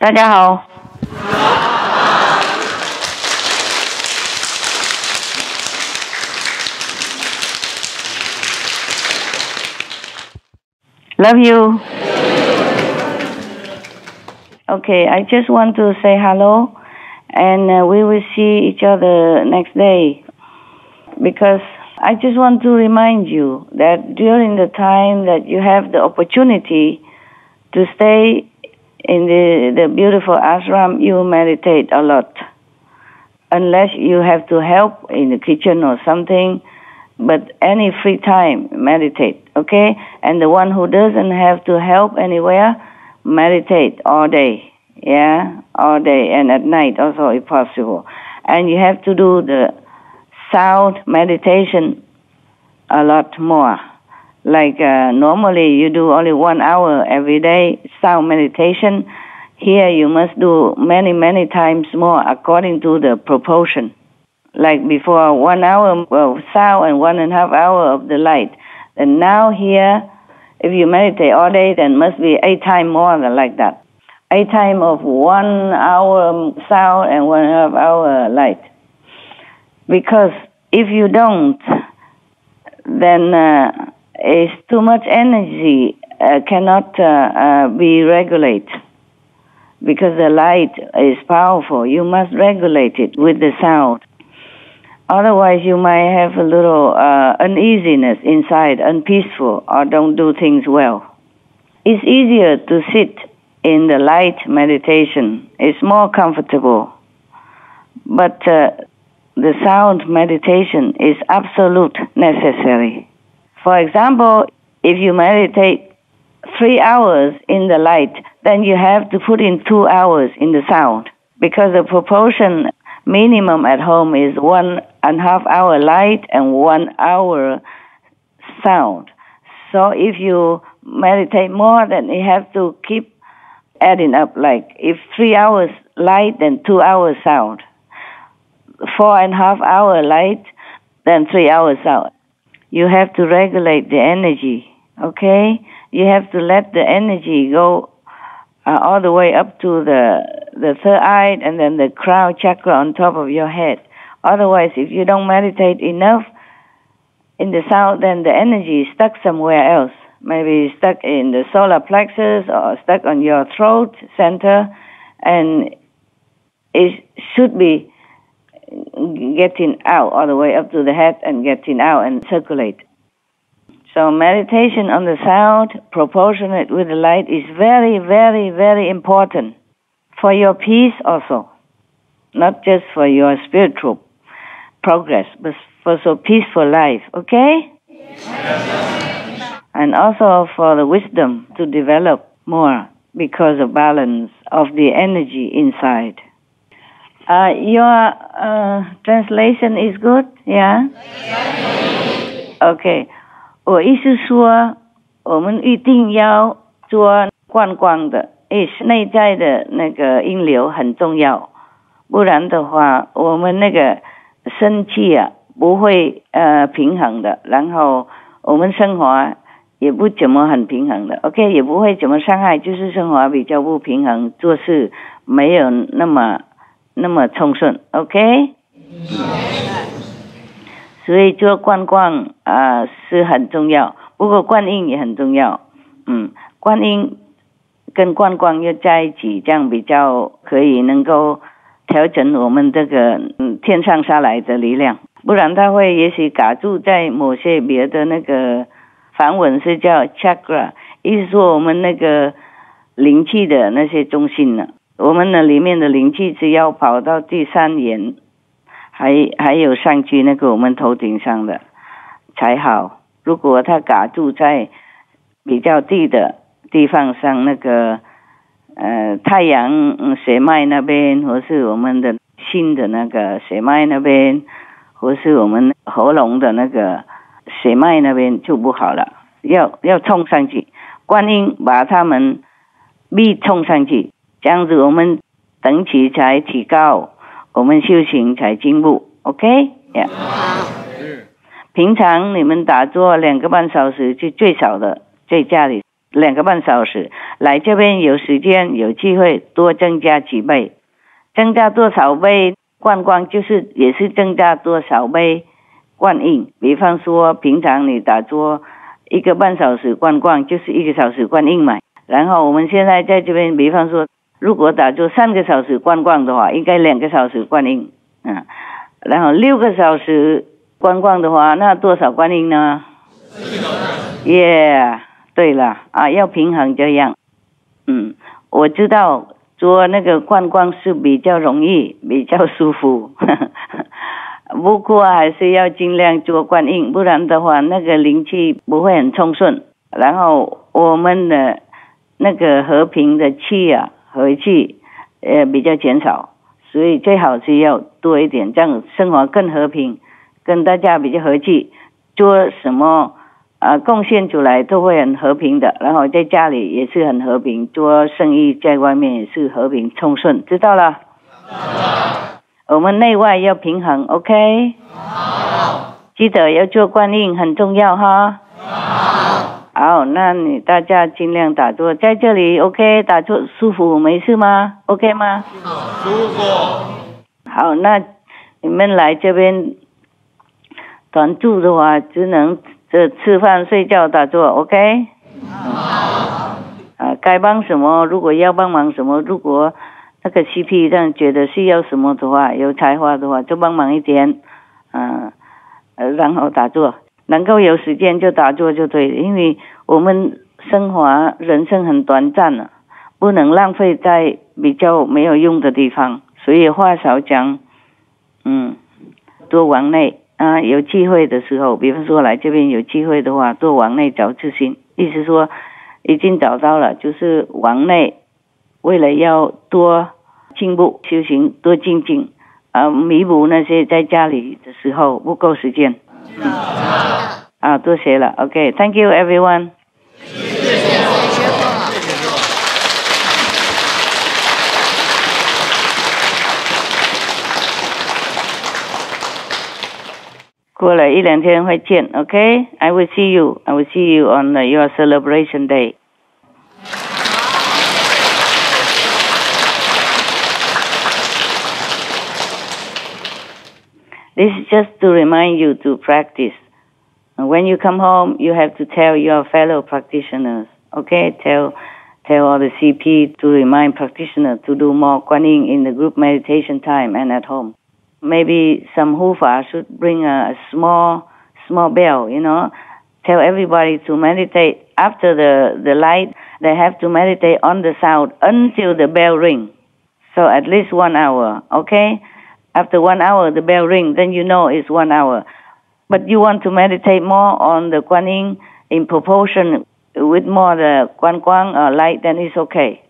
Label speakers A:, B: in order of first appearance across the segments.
A: 大家好。Love you. Okay, I just want to say hello, and we will see each other next day, because I just want to remind you that during the time that you have the opportunity to stay in the beautiful ashram, you meditate a lot. Unless you have to help in the kitchen or something, but any free time, meditate, okay? And the one who doesn't have to help anywhere, meditate all day, yeah? All day and at night also if possible. And you have to do the sound meditation a lot more. Like normally you do only 1 hour every day, sound meditation. Here you must do many, many times more according to the proportion. Like before, 1 hour of sound and 1.5 hours of the light. And now here, if you meditate all day, then must be 8 times more than like that. 8 times of 1 hour sound and 1.5 hour light. Because if you don't, then it's too much energy cannot be regulated. Because the light is powerful, you must regulate it with the sound. Otherwise, you might have a little uneasiness inside, unpeaceful, or don't do things well. It's easier to sit in the light meditation. It's more comfortable. But the sound meditation is absolute necessary. For example, if you meditate 3 hours in the light, then you have to put in 2 hours in the sound. Because the proportion minimum at home is 1.5 hour light and 1 hour sound. So if you meditate more, then you have to keep adding up. Like if 3 hours light, then 2 hours sound. 4.5 hour light, then 3 hours sound. You have to regulate the energy, okay? You have to let the energy go all the way up to the third eye and then the crown chakra on top of your head. Otherwise, if you don't meditate enough in the sound, then the energy is stuck somewhere else. Maybe stuck in the solar plexus or stuck on your throat center, and it should be getting out all the way up to the head and getting out and circulate. So meditation on the sound, proportionate with the light, is very, very, very important for your peace also. Not just for your spiritual progress, but for so peaceful life, okay? And also for the wisdom to develop more because of balance of the energy inside. Your translation is good, yeah? Okay. 我意思说，我们一定要做观光的，内在的那个音流很重要，不然的话，我们那个生气啊不会平衡的，然后我们生活也不怎么很平衡的 ，OK， 也不会怎么伤害，就是生活比较不平衡，做事没有那么通顺 ，OK。所以做观光是很重要，不过观音也很重要。观音跟观光要在一起，这样比较可以能够调整我们这个天上下来的力量，不然它会也许卡住在某些别的那个梵文是叫 chakra， 意思说我们那个灵气的那些中心呢，我们的里面的灵气只要跑到第三眼。还有上去那个我们头顶上的才好，如果它卡住在比较低的地方上，那个太阳血脉那边，或是我们的心的那个血脉那边，或是我们喉咙的那个血脉那边就不好了，要冲上去，观音把他们逼冲上去，这样子我们等级才提高，我们修行才进步 ，OK？ Yeah. 平常你们打坐2个半小时是最少的，在家里2个半小时，来这边有时间有机会多增加几倍，增加多少倍观光就是也是增加多少倍观应。比方说平常你打坐1个半小时观光就是1个小时观应嘛，然后我们现在在这边比方说如果打坐3个小时观光的话，应该2个小时观应，然后6个小时观光的话，那多少观应呢？对了要平衡这样。我知道做那个观光是比较容易比较舒服不过还是要尽量做观应，不然的话那个灵气不会很充顺，然后我们的那个和平的气和气比较减少，所以最好是要多一点，这样生活更和平，跟大家比较和气，做什么贡献出来都会很和平的，然后在家里也是很和平，做生意在外面也是和平充顺，知道了？我们内外要平衡 ，OK？ 好，记得要做观应很重要哈。好，那大家尽量打坐在这里 ，OK？ 打坐舒服没事吗 ？OK 吗？舒服。好，那你们来这边团住的话，只能吃饭睡觉打坐 ，OK？ 该帮什么，如果要帮忙什么，如果那个 CP 让觉得需要什么的话，有才华的话就帮忙一点，然后打坐，能够有时间就打坐就对了，因为我们生活人生很短暂不能浪费在比较没有用的地方，所以话少讲，多往内有机会的时候，比方说来这边有机会的话，多往内找自信，意思说已经找到了，就是往内，为了要多进步修行，多精进弥补那些在家里的时候不够时间。多谢了 ，OK， Thank you everyone。过了1-2天会见 ，OK？ I will see you. I will see you on your celebration day. This is just to remind you to practice. When you come home, you have to tell your fellow practitioners, okay? Tell all the CP to remind practitioners to do more Guanyin in the group meditation time and at home. Maybe some Hufa should bring a small bell, Tell everybody to meditate after the light. They have to meditate on the sound until the bell ring. So at least 1 hour, okay? After 1 hour, the bell ring, then you know it's 1 hour. But you want to meditate more on the Guanyin in proportion with more the Guan or light, then it's okay.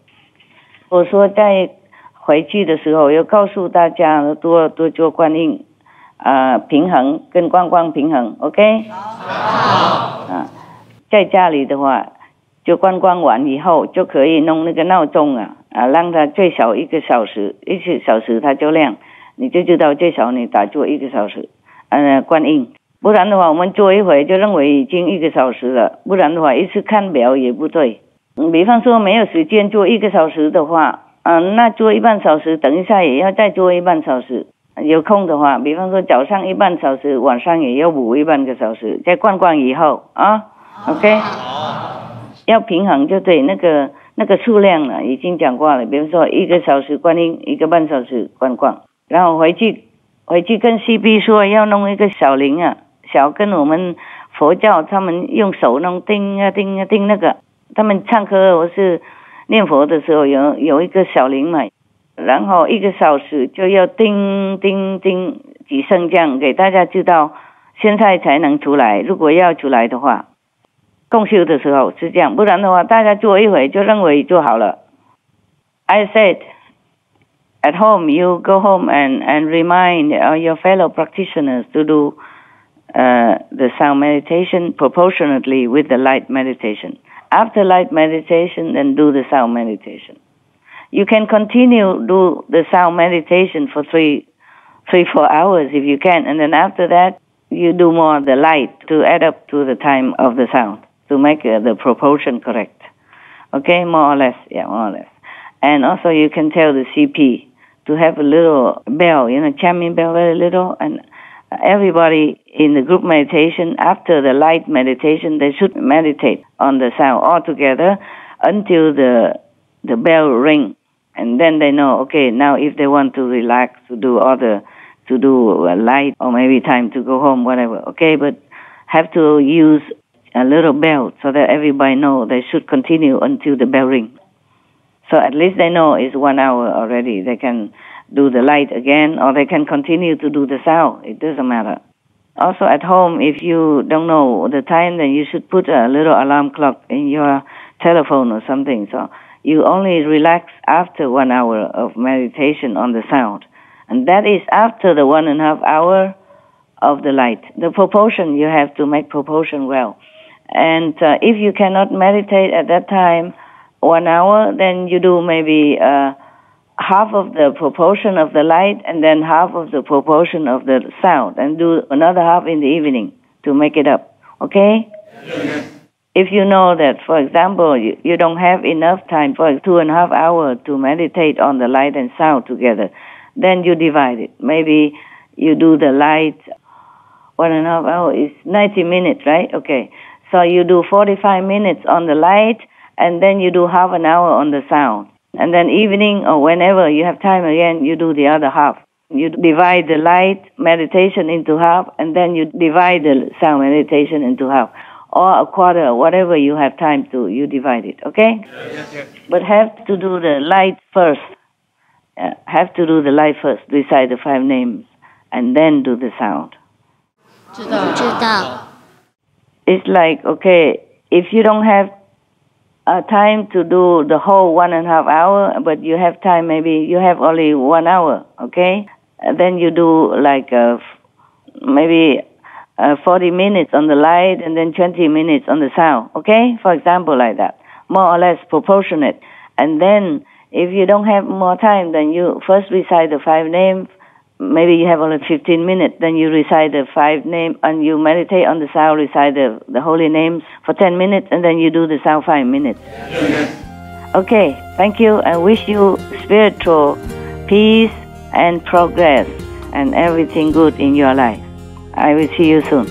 A: 我说在回去的时候要告诉大家多做观音平衡跟观平衡 OK 好在家里的话就观完以后就可以弄那个闹钟让它最少1个小时1个小时它就亮，你就知道最少你打坐1个小时观音，不然的话我们做一会就认为已经1个小时了，不然的话一直看表也不对。比方说没有时间做1个小时的话那做1半小时，等一下也要再做1半小时。有空的话，比方说早上1半小时，晚上也要补1半个小时。在观以后OK， 要平衡就对，那个数量已经讲过了。比如说1个小时观音，1个半小时观，然后回去跟 CB 说要弄一个小铃小跟我们佛教他们用手弄叮叮那个，他们唱歌或是念佛的时候有一个小铃嘛，然后1个小时就要叮叮叮几声这样，给大家知道现在才能出来，如果要出来的话共修的时候是这样，不然的话大家做一会就认为做好了。 I said at home you go home and remind your fellow practitioners to do the sound meditation proportionately with the light meditation. After light meditation, then do the sound meditation. You can continue do the sound meditation for 3-4 hours if you can, and then after that, you do more the light to add up to the time of the sound to make the proportion correct. Okay, more or less. Yeah, more or less. And also you can tell the CP to have a little bell, chiming bell, very little. And everybody in the group meditation, after the light meditation, they should meditate on the sound all together until the bell ring. And then they know, okay, now if they want to relax, to do light, or maybe time to go home, whatever. Okay, but have to use a little bell so that everybody know they should continue until the bell ring. So at least they know it's 1 hour already. They can do the light again, or they can continue to do the sound. It doesn't matter. Also at home, if you don't know the time, then you should put a little alarm clock in your telephone or something. So you only relax after 1 hour of meditation on the sound. And that is after the 1.5 hour of the light. The proportion, you have to make proportion well. And if you cannot meditate at that time 1 hour, then you do maybe half of the proportion of the light and then half of the proportion of the sound, and do another half in the evening to make it up. Okay? Yes. If you know that, for example, you don't have enough time for 2.5 hours to meditate on the light and sound together, then you divide it. Maybe you do the light 1.5 hours is 90 minutes, right? Okay. So you do 45 minutes on the light, and then you do half an hour on the sound. And then evening or whenever you have time again, you do the other half. You divide the light meditation into half, and then you divide the sound meditation into half. Or a quarter, whatever you have time to, you divide it, okay? Yes. But have to do the light first. Have to do the light first, recite the 5 names, and then do the sound.
B: 知道.
A: It's like, okay, if you don't have time to do the whole 1.5 hour, but you have time, maybe you have only 1 hour, okay? Then you do like maybe 40 minutes on the light and then 20 minutes on the sound, okay? For example, like that, more or less proportionate. And then if you don't have more time, then you first recite the 5 names. Maybe you have only 15 minutes, then you recite the 5 names, and you meditate on the sound, recite the holy names for 10 minutes, and then you do the sound 5 minutes. Okay, thank you. I wish you spiritual peace and progress and everything good in your life. I will see you soon.